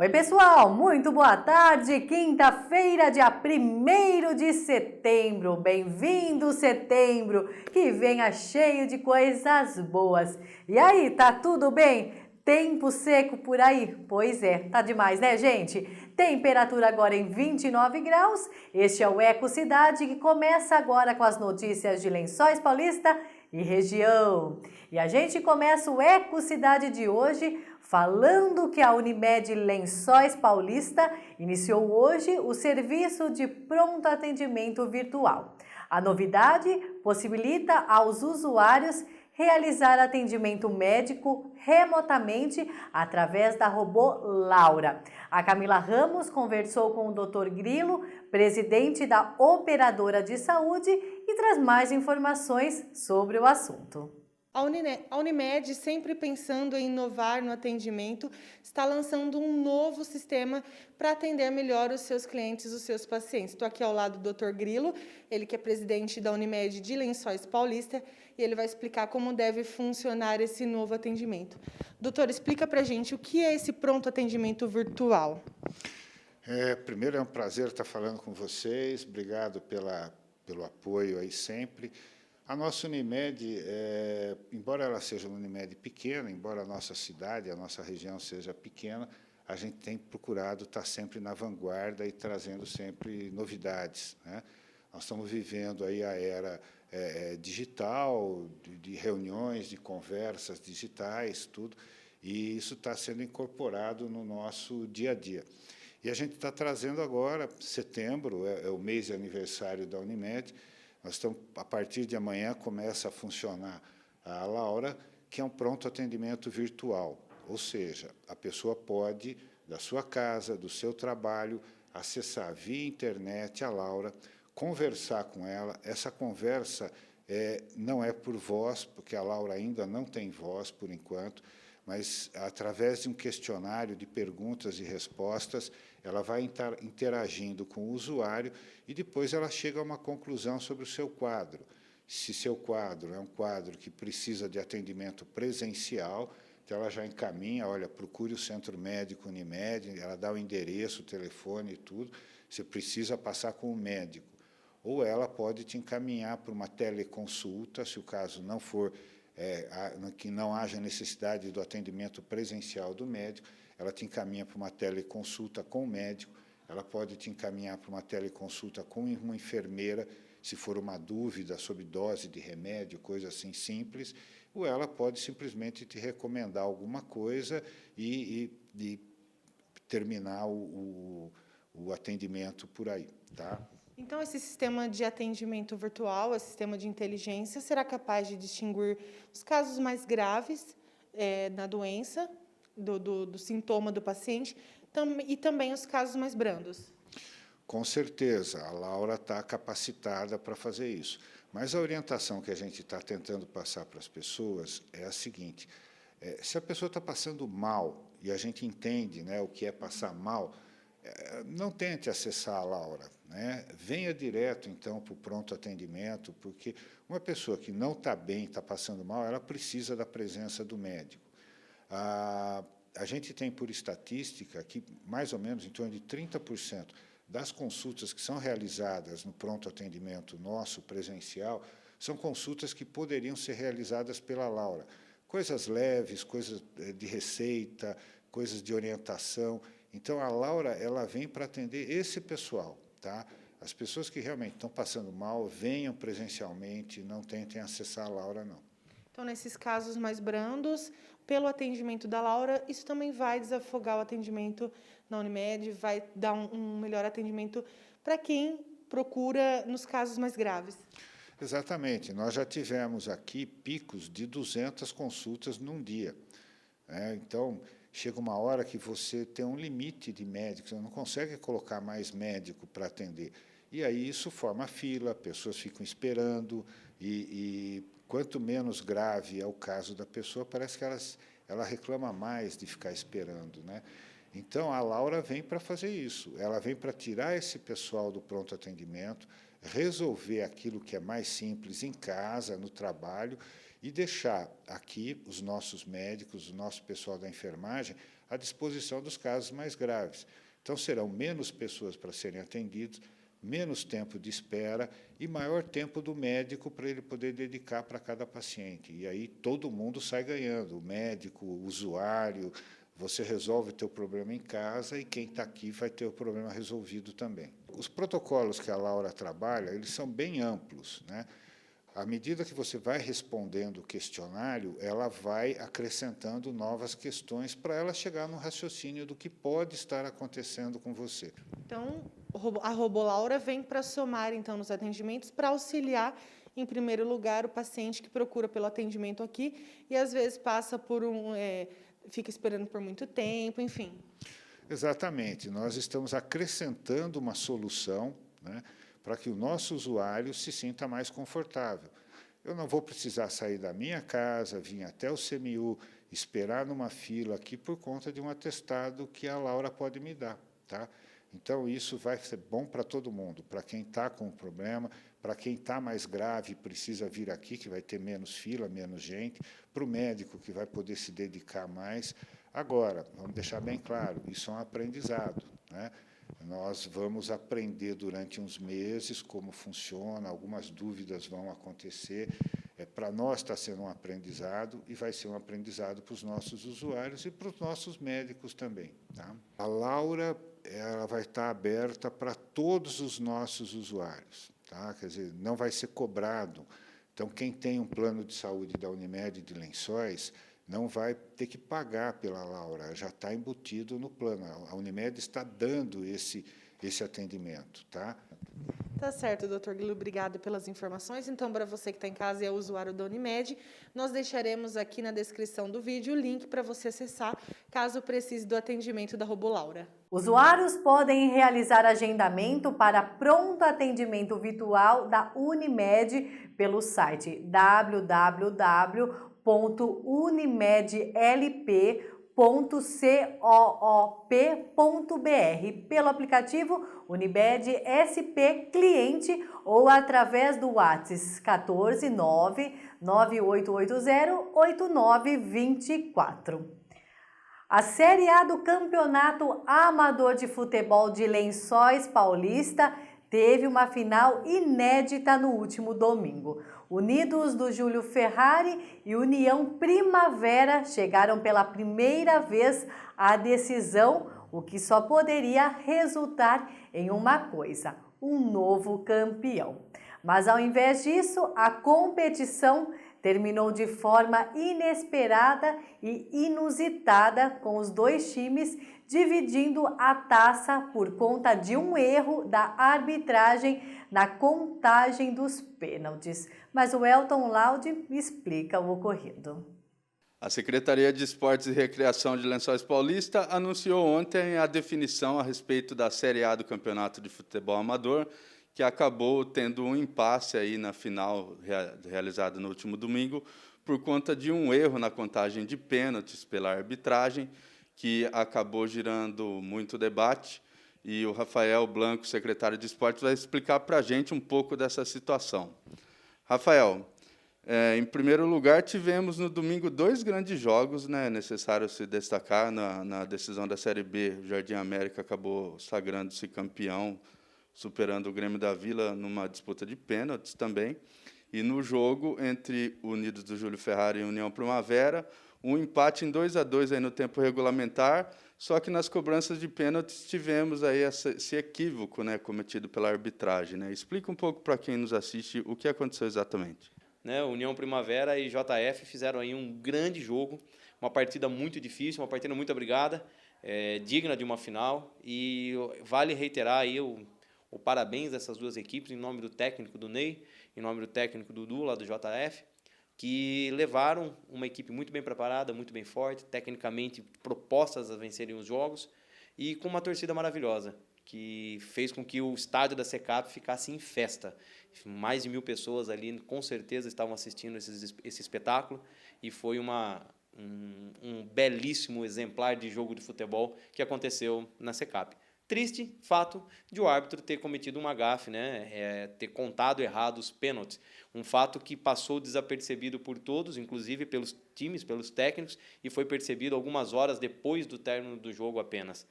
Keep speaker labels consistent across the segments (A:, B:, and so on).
A: Oi, pessoal, muito boa tarde. Quinta-feira, dia 1º de setembro. Bem-vindo, setembro, que venha cheio de coisas boas. E aí, tá tudo bem? Tempo seco por aí? Pois é, tá demais, né, gente? Temperatura agora em 29 graus. Este é o Eco Cidade, que começa agora com as notícias de Lençóis Paulista e região. E a gente começa o Eco Cidade de hoje falando que a Unimed Lençóis Paulista iniciou hoje o serviço de pronto atendimento virtual. A novidade possibilita aos usuários realizar atendimento médico remotamente através da robô Laura. A Camila Ramos conversou com o Dr. Grilo, presidente da operadora de saúde, e traz mais informações sobre o assunto.
B: A Unimed, sempre pensando em inovar no atendimento, está lançando um novo sistema para atender melhor os seus clientes, os seus pacientes. Estou aqui ao lado do Dr. Grilo, ele que é presidente da Unimed de Lençóis Paulista, e ele vai explicar como deve funcionar esse novo atendimento. Doutor, explica para a gente o que é esse pronto atendimento virtual.
C: Primeiro, é um prazer estar falando com vocês, obrigado pelo apoio aí sempre. A nossa Unimed, embora ela seja uma Unimed pequena, embora a nossa cidade, a nossa região seja pequena, a gente tem procurado estar sempre na vanguarda e trazendo sempre novidades, né? Nós estamos vivendo aí a era digital, de reuniões, de conversas digitais, tudo, e isso está sendo incorporado no nosso dia a dia. E a gente está trazendo agora, setembro, é o mês de aniversário da Unimed. Nós estamos, a partir de amanhã, começa a funcionar a Laura, que é um pronto atendimento virtual, ou seja, a pessoa pode, da sua casa, do seu trabalho, acessar via internet a Laura, conversar com ela. Essa conversa não é por voz, porque a Laura ainda não tem voz, por enquanto, mas, através de um questionário de perguntas e respostas, ela vai interagindo com o usuário e depois ela chega a uma conclusão sobre o seu quadro. Se seu quadro é um quadro que precisa de atendimento presencial, então ela já encaminha, olha, procure o Centro Médico Unimed, ela dá o endereço, o telefone e tudo, você precisa passar com o médico. Ou ela pode te encaminhar para uma teleconsulta, se o caso não for que não haja necessidade do atendimento presencial do médico, ela te encaminha para uma teleconsulta com o médico, ela pode te encaminhar para uma teleconsulta com uma enfermeira, se for uma dúvida sobre dose de remédio, coisa assim simples, ou ela pode simplesmente te recomendar alguma coisa e terminar o atendimento por aí, tá?
B: Então, esse sistema de atendimento virtual, esse sistema de inteligência, será capaz de distinguir os casos mais graves da doença, do sintoma do paciente, e também os casos mais brandos?
C: Com certeza, a Laura está capacitada para fazer isso. Mas a orientação que a gente está tentando passar para as pessoas é a seguinte: se a pessoa está passando mal, e a gente entende, né, o que é passar mal, não tente acessar a Laura, né? Venha direto, então, para o pronto atendimento, porque uma pessoa que não está bem, está passando mal, ela precisa da presença do médico. A gente tem, por estatística, que mais ou menos em torno de 30% das consultas que são realizadas no pronto atendimento nosso, presencial, são consultas que poderiam ser realizadas pela Laura. Coisas leves, coisas de receita, coisas de orientação. Então, a Laura ela vem para atender esse pessoal, tá? As pessoas que realmente estão passando mal, venham presencialmente, não tentem acessar a Laura, não.
B: Então, nesses casos mais brandos, pelo atendimento da Laura, isso também vai desafogar o atendimento na Unimed, vai dar um melhor atendimento para quem procura nos casos mais graves.
C: Exatamente. Nós já tivemos aqui picos de 200 consultas num dia, né? Então, chega uma hora que você tem um limite de médicos, você não consegue colocar mais médico para atender. E aí isso forma fila, pessoas ficam esperando, e quanto menos grave é o caso da pessoa, parece que ela reclama mais de ficar esperando, né? Então, a Laura vem para fazer isso, ela vem para tirar esse pessoal do pronto atendimento, resolver aquilo que é mais simples em casa, no trabalho, e deixar aqui os nossos médicos, o nosso pessoal da enfermagem, à disposição dos casos mais graves. Então, serão menos pessoas para serem atendidas, menos tempo de espera e maior tempo do médico para ele poder dedicar para cada paciente. E aí todo mundo sai ganhando, o médico, o usuário, você resolve o teu problema em casa e quem está aqui vai ter o problema resolvido também. Os protocolos que a Laura trabalha, eles são bem amplos, né? À medida que você vai respondendo o questionário, ela vai acrescentando novas questões para ela chegar no raciocínio do que pode estar acontecendo com você.
B: Então, a RoboLaura vem para somar, então, nos atendimentos, para auxiliar, em primeiro lugar, o paciente que procura pelo atendimento aqui e, às vezes, passa por fica esperando por muito tempo, enfim.
C: Exatamente. Nós estamos acrescentando uma solução, né, para que o nosso usuário se sinta mais confortável. Eu não vou precisar sair da minha casa, vir até o CMU, esperar numa fila aqui por conta de um atestado que a Laura pode me dar, tá? Então, isso vai ser bom para todo mundo, para quem está com o problema, para quem está mais grave e precisa vir aqui, que vai ter menos fila, menos gente, para o médico, que vai poder se dedicar mais. Agora, vamos deixar bem claro, isso é um aprendizado, né? Nós vamos aprender durante uns meses como funciona, algumas dúvidas vão acontecer. Para nós está sendo um aprendizado e vai ser um aprendizado para os nossos usuários e para os nossos médicos também, tá? A Laura, ela vai estar aberta para todos os nossos usuários, tá? Quer dizer, não vai ser cobrado. Então, quem tem um plano de saúde da Unimed de Lençóis não vai ter que pagar pela Laura, já está embutido no plano. A Unimed está dando esse atendimento, tá?
B: Tá certo, doutor Grilo, obrigado pelas informações. Então, para você que está em casa e é usuário da Unimed, nós deixaremos aqui na descrição do vídeo o link para você acessar, caso precise do atendimento da RoboLaura.
A: Usuários podem realizar agendamento para pronto atendimento virtual da Unimed pelo site www.unimedlp.coop.br, pelo aplicativo Unimed SP Cliente ou através do WhatsApp 14 99880 8924. A Série A do Campeonato Amador de Futebol de Lençóis Paulista teve uma final inédita no último domingo. Unidos do Júlio Ferrari e União Primavera chegaram pela primeira vez à decisão, o que só poderia resultar em uma coisa: um novo campeão. Mas ao invés disso, a competição terminou de forma inesperada e inusitada, com os dois times dividindo a taça por conta de um erro da arbitragem na contagem dos pênaltis. Mas o Elton Laude explica o ocorrido.
D: A Secretaria de Esportes e Recreação de Lençóis Paulista anunciou ontem a definição a respeito da Série A do Campeonato de Futebol Amador, que acabou tendo um impasse aí na final realizada no último domingo, por conta de um erro na contagem de pênaltis pela arbitragem, que acabou gerando muito debate, e o Rafael Blanco, secretário de Esportes, vai explicar para a gente um pouco dessa situação. Rafael, em primeiro lugar, tivemos no domingo 2 grandes jogos, né, necessário se destacar. Na decisão da Série B, o Jardim América acabou sagrando-se campeão, superando o Grêmio da Vila numa disputa de pênaltis também. E no jogo entre Unidos do Júlio Ferrari e União Primavera, um empate em 2-2 aí no tempo regulamentar, só que nas cobranças de pênaltis tivemos aí esse equívoco, né, cometido pela arbitragem, né? Explica um pouco para quem nos assiste o que aconteceu exatamente.
E: União Primavera e JF fizeram aí um grande jogo, uma partida muito difícil, uma partida muito brigada, digna de uma final, e vale reiterar aí o parabéns dessas duas equipes, em nome do técnico do Ney, em nome do técnico do Du, lá do JF, que levaram uma equipe muito bem preparada, muito bem forte, tecnicamente propostas a vencerem os jogos, e com uma torcida maravilhosa, que fez com que o estádio da Secap ficasse em festa. Mais de 1.000 pessoas ali, com certeza, estavam assistindo esse espetáculo, e foi um belíssimo exemplar de jogo de futebol que aconteceu na Secap. Triste fato de o árbitro ter cometido uma gafe, né? Ter contado errado os pênaltis. Um fato que passou desapercebido por todos, inclusive pelos times, pelos técnicos, e foi percebido algumas horas depois do término do jogo apenas.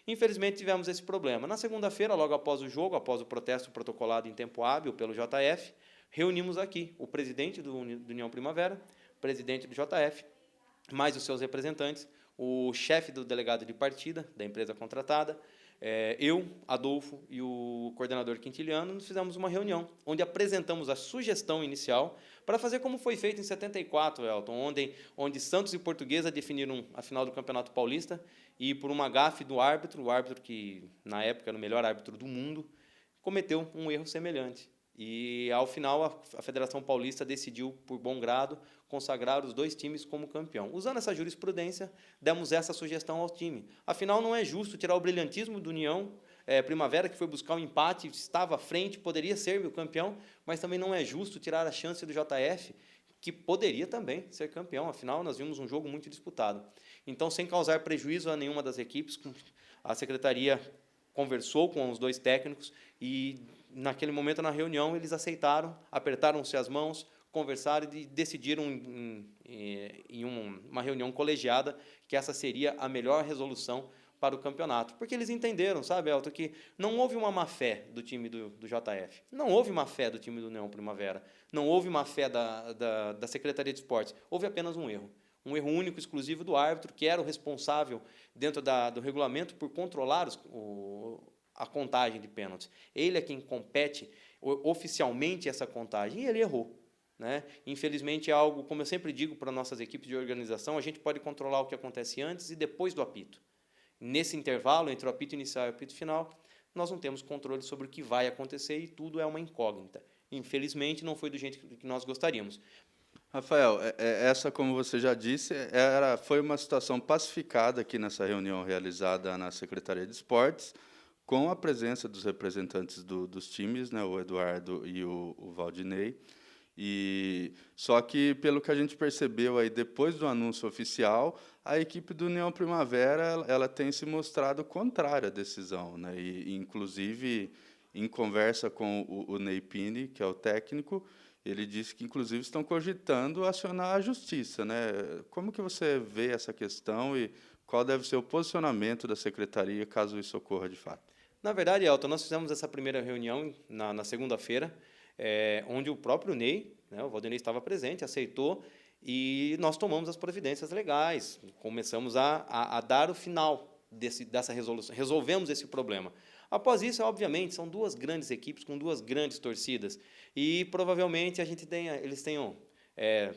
E: Infelizmente, tivemos esse problema. Na segunda-feira, logo após o jogo, após o protesto protocolado em tempo hábil pelo JF, reunimos aqui o presidente do União Primavera, presidente do JF, mais os seus representantes, o chefe do delegado de partida da empresa contratada, eu, Adolfo e o coordenador Quintiliano, nós fizemos uma reunião, onde apresentamos a sugestão inicial para fazer como foi feito em 74, Elton, onde Santos e Portuguesa definiram a final do Campeonato Paulista e, por uma gafe do árbitro, o árbitro que, na época, era o melhor árbitro do mundo, cometeu um erro semelhante. E, ao final, a Federação Paulista decidiu, por bom grado, consagrar os dois times como campeão. Usando essa jurisprudência, demos essa sugestão ao time. Afinal, não é justo tirar o brilhantismo do União Primavera, que foi buscar um empate, estava à frente, poderia ser meu campeão, mas também não é justo tirar a chance do JF, que poderia também ser campeão. Afinal, nós vimos um jogo muito disputado. Então, sem causar prejuízo a nenhuma das equipes, a Secretaria conversou com os dois técnicos e, naquele momento, na reunião, eles aceitaram, apertaram-se as mãos, conversaram e decidiram em uma reunião colegiada que essa seria a melhor resolução para o campeonato. Porque eles entenderam, sabe, Elton, que não houve uma má-fé do time do JF, não houve má-fé do time do União Primavera, não houve má-fé da Secretaria de Esportes, houve apenas um erro. Um erro único, exclusivo do árbitro, que era o responsável, dentro do regulamento, por controlar a contagem de pênaltis. Ele é quem compete oficialmente essa contagem, e ele errou. Né? Infelizmente, é algo, como eu sempre digo para nossas equipes de organização, a gente pode controlar o que acontece antes e depois do apito. Nesse intervalo, entre o apito inicial e o apito final, nós não temos controle sobre o que vai acontecer e tudo é uma incógnita. Infelizmente, não foi do jeito que nós gostaríamos.
D: Rafael, essa, como você já disse, foi uma situação pacificada aqui nessa reunião realizada na Secretaria de Esportes, com a presença dos representantes dos times, né, o Eduardo e o Valdinei. Só que, pelo que a gente percebeu aí, depois do anúncio oficial, a equipe do União Primavera ela tem se mostrado contrária à decisão, né? E, inclusive, em conversa com o Ney Pini, que é o técnico, ele disse que, inclusive, estão cogitando acionar a justiça, né? Como que você vê essa questão e qual deve ser o posicionamento da secretaria caso isso ocorra de fato?
E: Na verdade, Elton, nós fizemos essa primeira reunião na segunda-feira, onde o próprio Ney, né, o Valdinei estava presente, aceitou, e nós tomamos as providências legais, começamos a dar o final dessa resolução, resolvemos esse problema. Após isso, obviamente, são duas grandes equipes com duas grandes torcidas, e provavelmente eles tenham,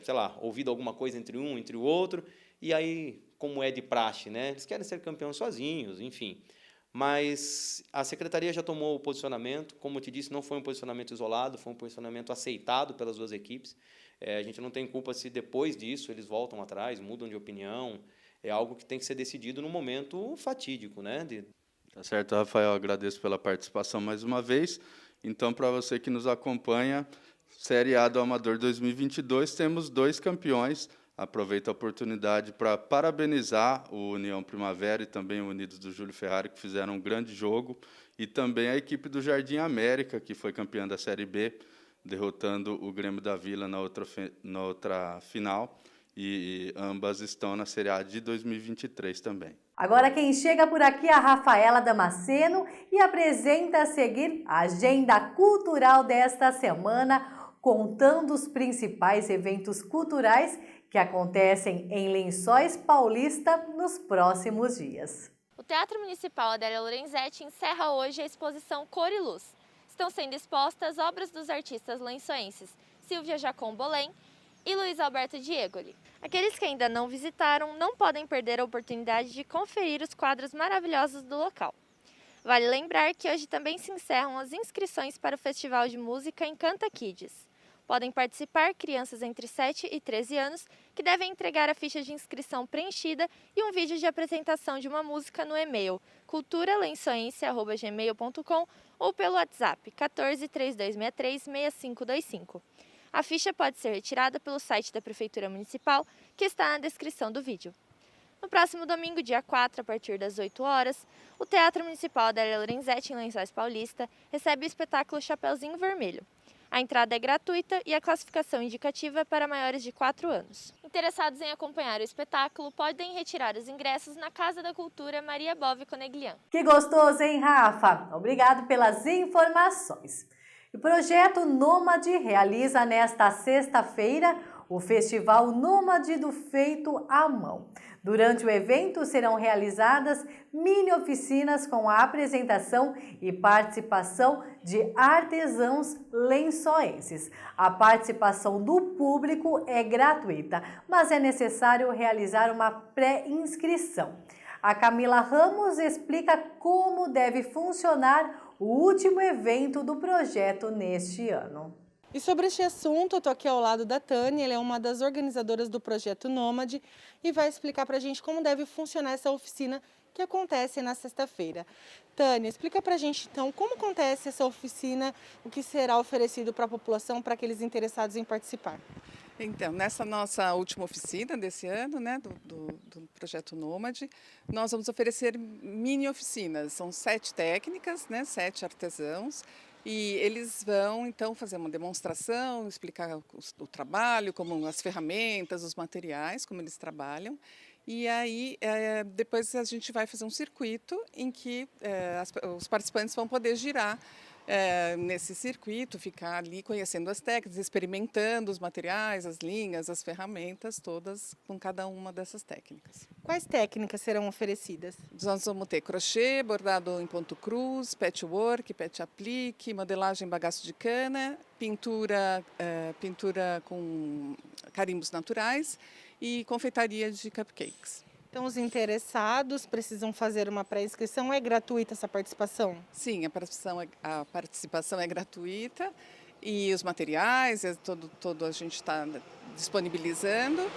E: sei lá, ouvido alguma coisa entre um, entre o outro, e aí, como é de praxe, né, eles querem ser campeões sozinhos, enfim. Mas a secretaria já tomou o posicionamento, como eu te disse, não foi um posicionamento isolado, foi um posicionamento aceitado pelas duas equipes. A gente não tem culpa se depois disso eles voltam atrás, mudam de opinião, é algo que tem que ser decidido no momento fatídico, né?
D: Tá certo, Rafael, agradeço pela participação mais uma vez. Então, para você que nos acompanha, Série A do Amador 2022, temos 2 campeões. Aproveito a oportunidade para parabenizar o União Primavera e também o Unidos do Júlio Ferrari, que fizeram um grande jogo, e também a equipe do Jardim América, que foi campeã da Série B, derrotando o Grêmio da Vila na outra final, e ambas estão na Série A de 2023 também.
A: Agora quem chega por aqui é a Rafaela Damasceno e apresenta a seguir a agenda cultural desta semana, contando os principais eventos culturais que acontecem em Lençóis Paulista nos próximos dias.
F: O Teatro Municipal Adélia Lorenzetti encerra hoje a exposição Cor e Luz. Estão sendo expostas obras dos artistas lençoenses Silvia Jacom Bolém e Luiz Alberto Diegoli. Aqueles que ainda não visitaram não podem perder a oportunidade de conferir os quadros maravilhosos do local. Vale lembrar que hoje também se encerram as inscrições para o Festival de Música Encanta Kids. Podem participar crianças entre 7 e 13 anos que devem entregar a ficha de inscrição preenchida e um vídeo de apresentação de uma música no e-mail culturalençoense@gmail.com ou pelo WhatsApp 14 3263 6525. A ficha pode ser retirada pelo site da Prefeitura Municipal, que está na descrição do vídeo. No próximo domingo, dia 4, a partir das 8 horas, o Teatro Municipal Adélia Lorenzetti, em Lençóis Paulista, recebe o espetáculo Chapeuzinho Vermelho. A entrada é gratuita e a classificação indicativa é para maiores de 4 anos. Interessados em acompanhar o espetáculo podem retirar os ingressos na Casa da Cultura Maria Bove Coneglian.
A: Que gostoso, hein, Rafa? Obrigado pelas informações. O projeto Nômade realiza nesta sexta-feira o Festival Nômade do Feito à Mão. Durante o evento serão realizadas mini oficinas com a apresentação e participação de artesãos lençoenses. A participação do público é gratuita, mas é necessário realizar uma pré-inscrição. A Camila Ramos explica como deve funcionar o último evento do projeto neste ano.
B: E sobre este assunto, eu estou aqui ao lado da Tânia, ela é uma das organizadoras do projeto Nômade e vai explicar para a gente como deve funcionar essa oficina que acontece na sexta-feira. Tânia, explica para a gente então como acontece essa oficina, o que será oferecido para a população, para aqueles interessados em participar.
G: Então, nessa nossa última oficina desse ano, né, do projeto Nômade, nós vamos oferecer mini oficinas. São 7 técnicas, né, 7 artesãos, e eles vão então fazer uma demonstração, explicar o trabalho, como as ferramentas, os materiais, como eles trabalham. E aí, depois a gente vai fazer um circuito em que os participantes vão poder girar nesse circuito, ficar ali conhecendo as técnicas, experimentando os materiais, as linhas, as ferramentas, todas com cada uma dessas técnicas.
B: Quais técnicas serão oferecidas?
G: Nós vamos ter crochê, bordado em ponto cruz, patchwork, patch aplique, modelagem em bagaço de cana, pintura com carimbos naturais e confeitaria de cupcakes.
B: Então, os interessados precisam fazer uma pré-inscrição. É gratuita essa participação?
G: Sim, a participação é gratuita e os materiais, todo a gente está disponibilizando.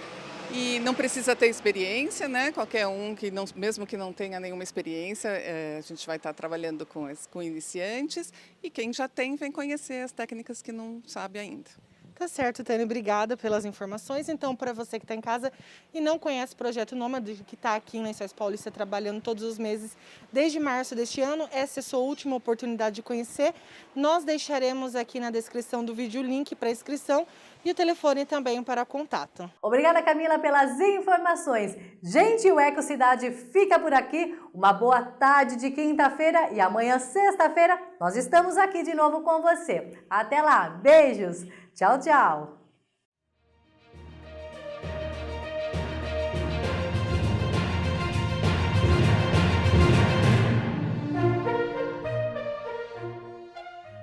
G: E não precisa ter experiência, né? Qualquer um, mesmo que não tenha nenhuma experiência, a gente vai estar trabalhando com iniciantes. E quem já tem, vem conhecer as técnicas que não sabe ainda.
B: Tá certo, Tânia, obrigada pelas informações. Então, para você que está em casa e não conhece o Projeto Nômade, que está aqui em Lençóis Paulista trabalhando todos os meses desde março deste ano, essa é a sua última oportunidade de conhecer. Nós deixaremos aqui na descrição do vídeo o link para inscrição e o telefone também para contato.
A: Obrigada, Camila, pelas informações. Gente, o Eco Cidade fica por aqui. Uma boa tarde de quinta-feira e amanhã, sexta-feira, nós estamos aqui de novo com você. Até lá, beijos! Tchau, tchau!